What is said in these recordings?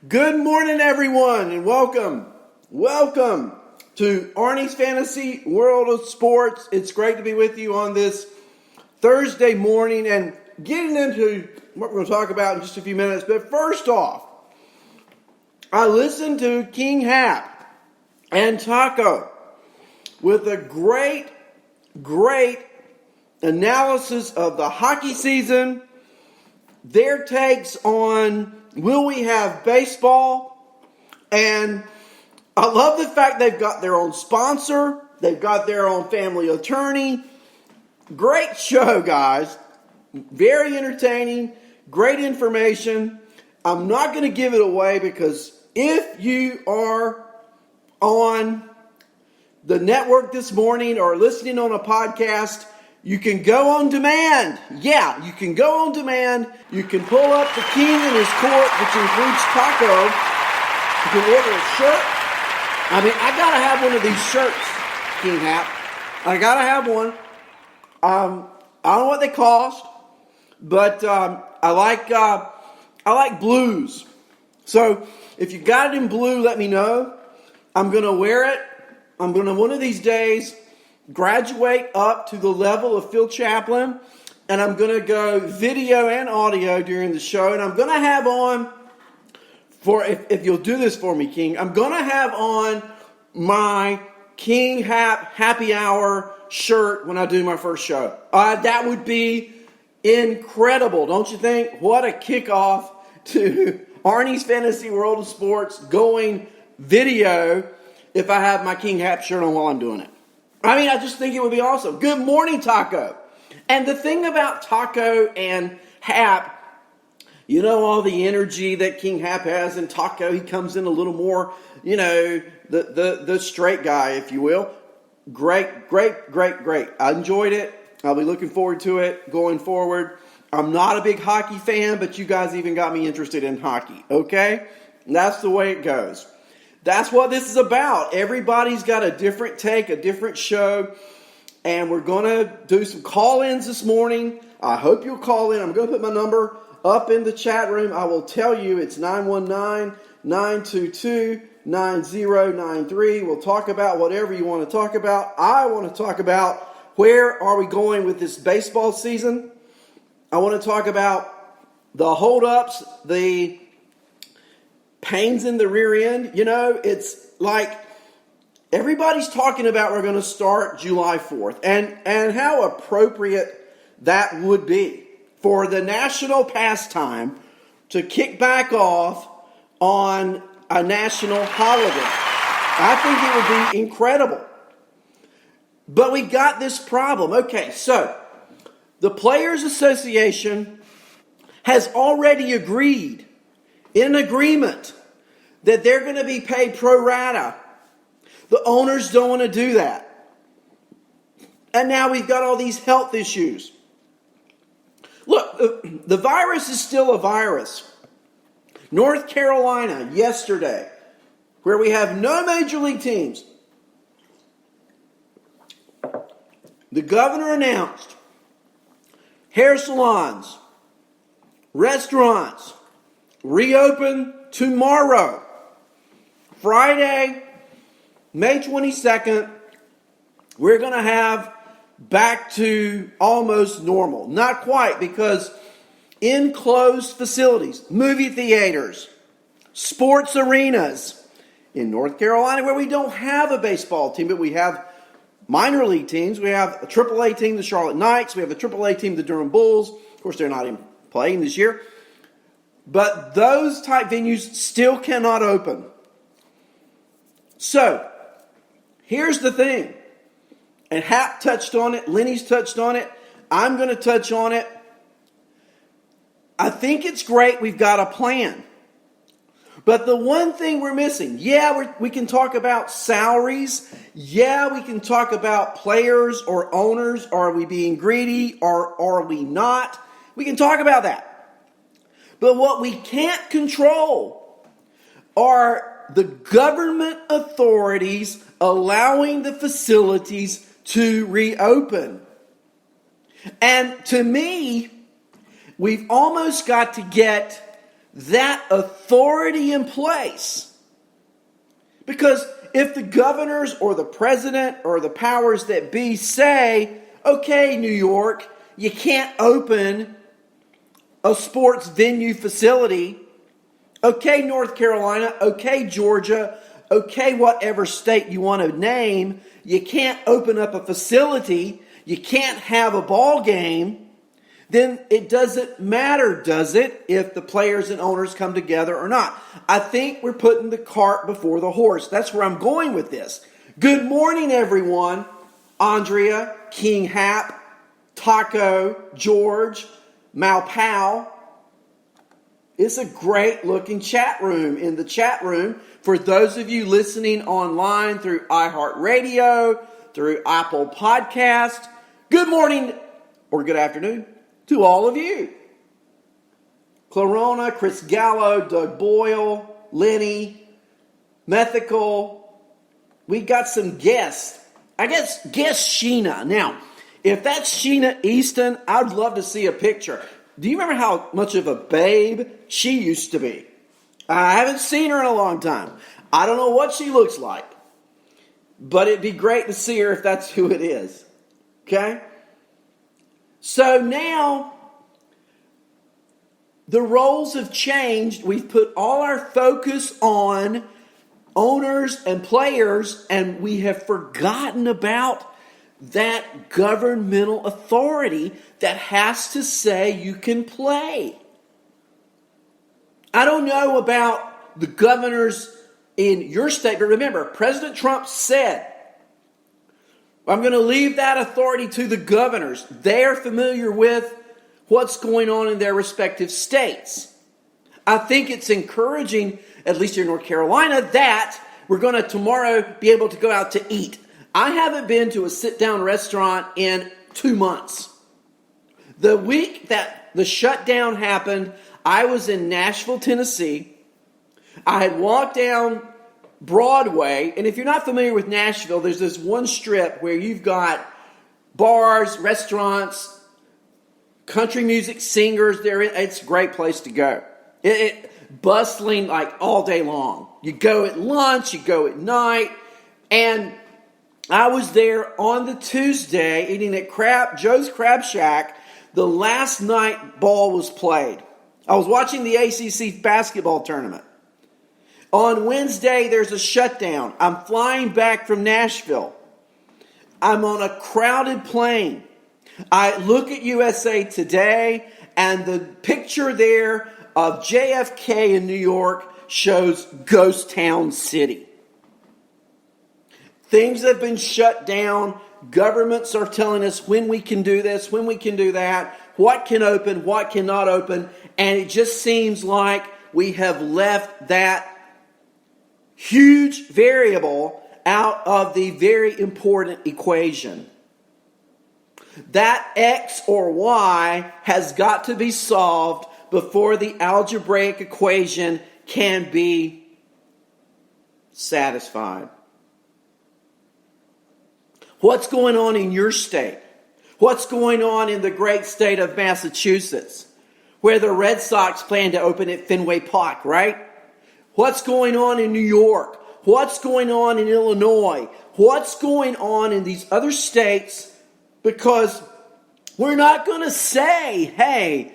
Good morning, everyone, and welcome. Welcome to Arnie's Fantasy World of Sports. It's great to be with you on this Thursday morning and getting into what we're going to talk about in just a few minutes. But first off, I listened to King Hap and Taco with a great analysis of the hockey season, their takes on will we have baseball, and I love the fact they've got their own sponsor, they've got their own family attorney. Great show, guys. Very entertaining, great information. I'm not going to give it away because if you are on the network this morning or listening on a podcast, you can go on demand. Yeah, you can go on demand. You can pull up the King and his court, which includes Taco. You can order a shirt. I mean, I got to have one of these shirts, King Hap. I got to have one. I don't know what they cost, but I like blues. So if you got it in blue, let me know. I'm going to wear it. I'm going to, one of these days, graduate up to the level of Phil Chaplin, and I'm going to go video and audio during the show, and I'm going to have on, if you'll do this for me, King, I'm going to have on my King Hap Happy Hour shirt when I do my first show. That would be incredible, don't you think? What a kickoff to Arnie's Fantasy World of Sports going video if I have my King Hap shirt on while I'm doing it. I mean, I just think it would be awesome. Good morning, Taco. And the thing about Taco and Hap, you know, all the energy that King Hap has, and Taco, he comes in a little more, you know, the straight guy, if you will. Great. I enjoyed it. I'll be looking forward to it going forward. I'm not a big hockey fan, but you guys even got me interested in hockey, okay? That's the way it goes. That's what this is about. Everybody's got a different take, a different show, and we're going to do some call-ins this morning. I hope you'll call in. I'm going to put my number up in the chat room. I will tell you it's 919-922-9093. We'll talk about whatever you want to talk about. I want to talk about where are we going with this baseball season. I want to talk about the holdups, the pains in the rear end. You know, it's like everybody's talking about we're going to start July 4th. And how appropriate that would be for the national pastime to kick back off on a national holiday. I think it would be incredible. But we got this problem. Okay, so the Players Association has already agreed in agreement that they're going to be paid pro rata. The owners don't want to do that. And now we've got all these health issues. Look, the virus is still a virus. North Carolina yesterday, where we have no major league teams, the governor announced hair salons, restaurants, reopen tomorrow, Friday, May 22nd. We're going to have back to almost normal. Not quite, because enclosed facilities, movie theaters, sports arenas in North Carolina, where we don't have a baseball team, but we have minor league teams. We have a AAA team, the Charlotte Knights. We have a AAA team, the Durham Bulls. Of course, they're not even playing this year. But those type venues still cannot open. So, here's the thing. And Hap touched on it. Lenny's touched on it. I'm going to touch on it. I think it's great we've got a plan. But the one thing we're missing, we can talk about salaries. Yeah, we can talk about players or owners. Are we being greedy or are we not? We can talk about that. But what we can't control are the government authorities allowing the facilities to reopen. And to me, we've almost got to get that authority in place. Because if the governors or the president or the powers that be say, okay, New York, you can't open a sports venue facility. Okay, North Carolina. Okay, Georgia. Okay, whatever state you want to name. You can't open up a facility. You can't have a ball game. Then it doesn't matter, does it, if the players and owners come together or not. I think we're putting the cart before the horse. That's where I'm going with this. Good morning, everyone. Andrea, King Hap, Taco, George, Malpow. It's a great looking chat room in the chat room for those of you listening online through iHeartRadio, through Apple Podcast. Good morning or good afternoon to all of you. Clarona, Chris Gallo, Doug Boyle, Lenny, Methical. We got some guests. I guess Sheena. Now, if that's Sheena Easton, I'd love to see a picture. Do you remember how much of a babe she used to be? I haven't seen her in a long time. I don't know what she looks like. But it'd be great to see her if that's who it is. Okay? So now, the roles have changed. We've put all our focus on owners and players, and we have forgotten about that governmental authority that has to say you can play. I don't know about the governors in your state, but remember, President Trump said, I'm going to leave that authority to the governors. They're familiar with what's going on in their respective states. I think it's encouraging, at least here in North Carolina, that we're going to tomorrow be able to go out to eat. I haven't been to a sit-down restaurant in 2 months. The week that the shutdown happened, I was in Nashville, Tennessee. I had walked down Broadway, and if you're not familiar with Nashville, there's this one strip where you've got bars, restaurants, country music singers. It's a great place to go. Bustling like all day long. You go at lunch, you go at night, and I was there on the Tuesday eating at Joe's Crab Shack. The last night ball was played. I was watching the ACC basketball tournament. On Wednesday, there's a shutdown. I'm flying back from Nashville. I'm on a crowded plane. I look at USA Today, and the picture there of JFK in New York shows Ghost Town City. Things have been shut down. Governments are telling us when we can do this, when we can do that, what can open, what cannot open. And it just seems like we have left that huge variable out of the very important equation. That X or Y has got to be solved before the algebraic equation can be satisfied. What's going on in your state? What's going on in the great state of Massachusetts, where the Red Sox plan to open at Fenway Park, right? What's going on in New York? What's going on in Illinois? What's going on in these other states? Because we're not going to say, hey,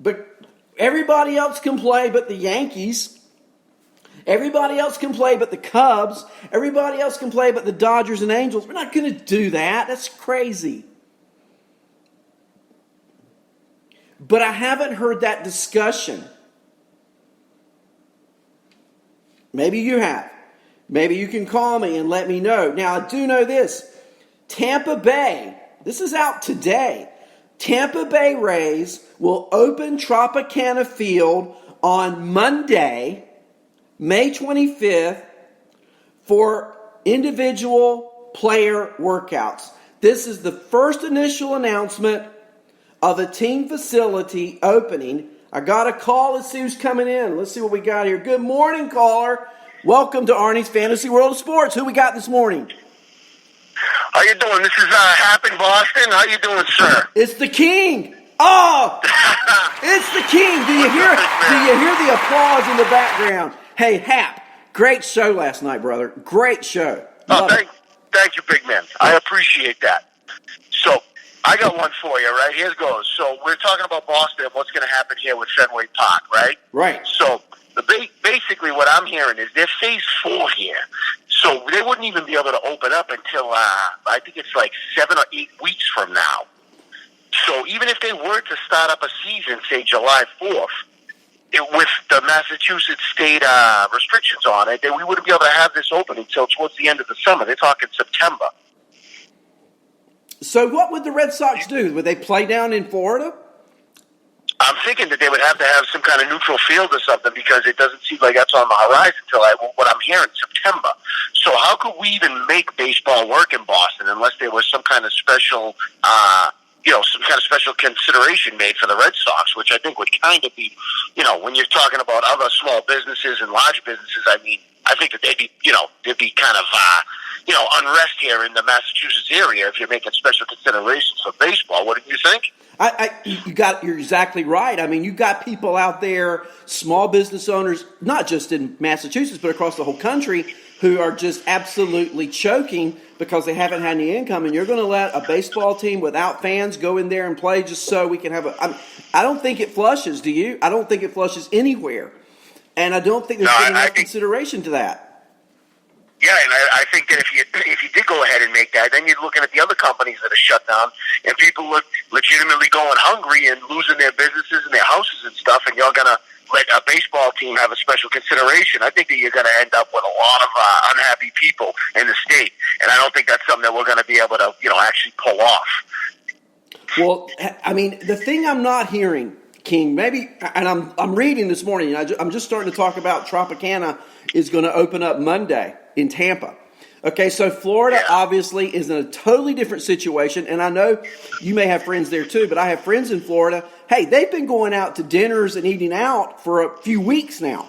but everybody else can play but the Yankees. Everybody else can play but the Cubs. Everybody else can play but the Dodgers and Angels. We're not going to do that. That's crazy. But I haven't heard that discussion. Maybe you have. Maybe you can call me and let me know. Now, I do know this. Tampa Bay, this is out today. Tampa Bay Rays will open Tropicana Field on Monday, May 25th, for individual player workouts. This is the first initial announcement of a team facility opening. I got a call. Let's see who's coming in. Let's see what we got here. Good morning, caller. Welcome to Arnie's Fantasy World of Sports. Who we got this morning? How you doing? This is Hap in Boston. How you doing, sir? It's the King. Oh, it's the king. Do you hear the applause in the background? Hey, Hap, great show last night, brother. Great show. Thank you, big man. I appreciate that. So, I got one for you, right? Here goes. So, we're talking about Boston and what's going to happen here with Fenway Park, right? Right. So, basically what I'm hearing is they're phase 4 here. So, they wouldn't even be able to open up until, I think it's like 7 or 8 weeks from now. So, even if they were to start up a season, say July 4th, with the Massachusetts state restrictions on it, then we wouldn't be able to have this open until towards the end of the summer. They're talking September. So what would the Red Sox do? Would they play down in Florida? I'm thinking that they would have to have some kind of neutral field or something because it doesn't seem like that's on the horizon until what I'm hearing, September. So how could we even make baseball work in Boston unless there was some kind of special some kind of special consideration made for the Red Sox, which I think would kind of be, when you're talking about other small businesses and large businesses, I mean, I think that they'd be kind of, unrest here in the Massachusetts area if you're making special considerations for baseball. What do you think? You're exactly right. I mean, you got people out there, small business owners, not just in Massachusetts, but across the whole country, who are just absolutely choking because they haven't had any income. And you're going to let a baseball team without fans go in there and play just so we can have I don't think it flushes, do you? I don't think it flushes anywhere. And I don't think there's been enough consideration to that. Yeah, and I think that if you did go ahead and make that, then you're looking at the other companies that are shut down, and people look legitimately going hungry and losing their businesses and their houses and stuff, and you're going to let a baseball team have a special consideration. I think that you're going to end up with a lot of unhappy people in the state, and I don't think that's something that we're going to be able to, actually pull off. Well, I mean, the thing I'm not hearing, King, maybe, and I'm reading this morning, and I'm just starting to talk about Tropicana is going to open up Monday in Tampa. Okay, so Florida obviously is in a totally different situation, and I know you may have friends there too, but I have friends in Florida. Hey, they've been going out to dinners and eating out for a few weeks now,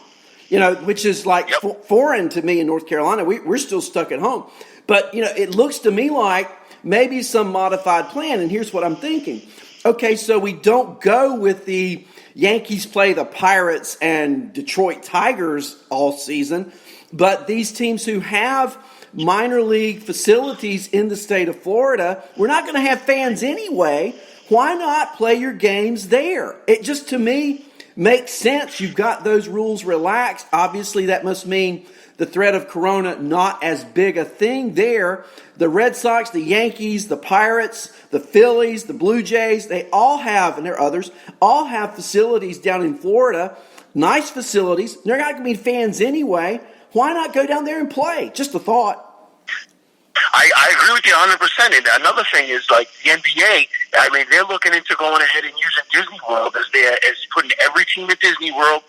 which is like foreign to me in North Carolina. We're still stuck at home. But, it looks to me like maybe some modified plan, and here's what I'm thinking. Okay, so we don't go with the Yankees play the Pirates and Detroit Tigers all season, but these teams who have minor league facilities in the state of Florida, we're not going to have fans anyway. Why not play your games there? It just, to me, makes sense. You've got those rules relaxed. Obviously, that must mean the threat of corona not as big a thing there. The Red Sox, the Yankees, the Pirates, the Phillies, the Blue Jays, they all have, and there are others, all have facilities down in Florida, nice facilities. They're not going to be fans anyway. Why not go down there and play? Just a thought. I agree with you 100%. And another thing is, like, the NBA, I mean, they're looking into going ahead and using Disney World as putting every team at Disney World,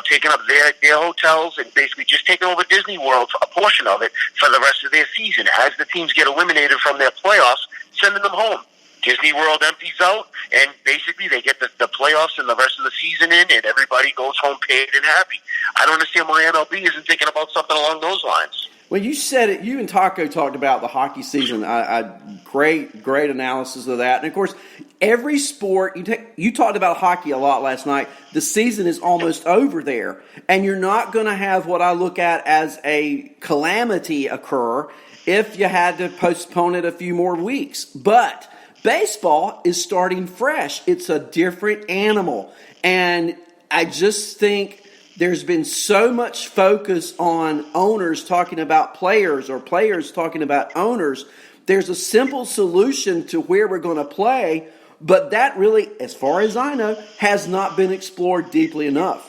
taking up their hotels and basically just taking over Disney World, a portion of it, for the rest of their season. As the teams get eliminated from their playoffs, sending them home. Disney World empties out, and basically they get the playoffs and the rest of the season in, and everybody goes home paid and happy. I don't understand why MLB isn't thinking about something along those lines. Well, you said it. You and Taco talked about the hockey season. Great analysis of that. And, of course, every sport, you talked about hockey a lot last night. The season is almost over there. And you're not going to have what I look at as a calamity occur if you had to postpone it a few more weeks. But baseball is starting fresh. It's a different animal. And I just think there's been so much focus on owners talking about players or players talking about owners. There's a simple solution to where we're going to play, but that really, as far as I know, has not been explored deeply enough.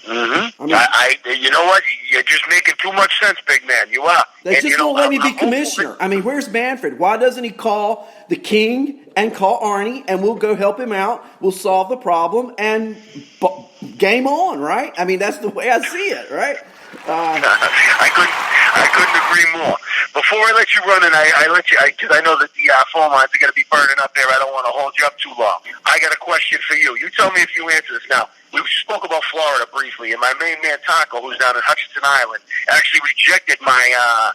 Mm-hmm. You know what? You're just making too much sense, big man. You are. They just won't let me be commissioner. I mean, where's Manfred? Why doesn't he call the king and call Arnie, and we'll go help him out? We'll solve the problem, and game on, right? I mean, that's the way I see it, right? I couldn't agree more. Before I let you run, and I let you, because I know that the phone lines are going to be burning up there. I don't want to hold you up too long. I got a question for you. You tell me if you answer this now. We spoke about Florida briefly, and my main man Taco, who's down in Hutchinson Island, actually rejected my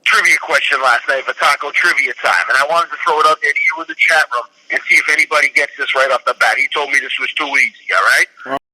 trivia question last night for Taco Trivia Time, and I wanted to throw it out there to you in the chat room and see if anybody gets this right off the bat. He told me this was too easy, all right?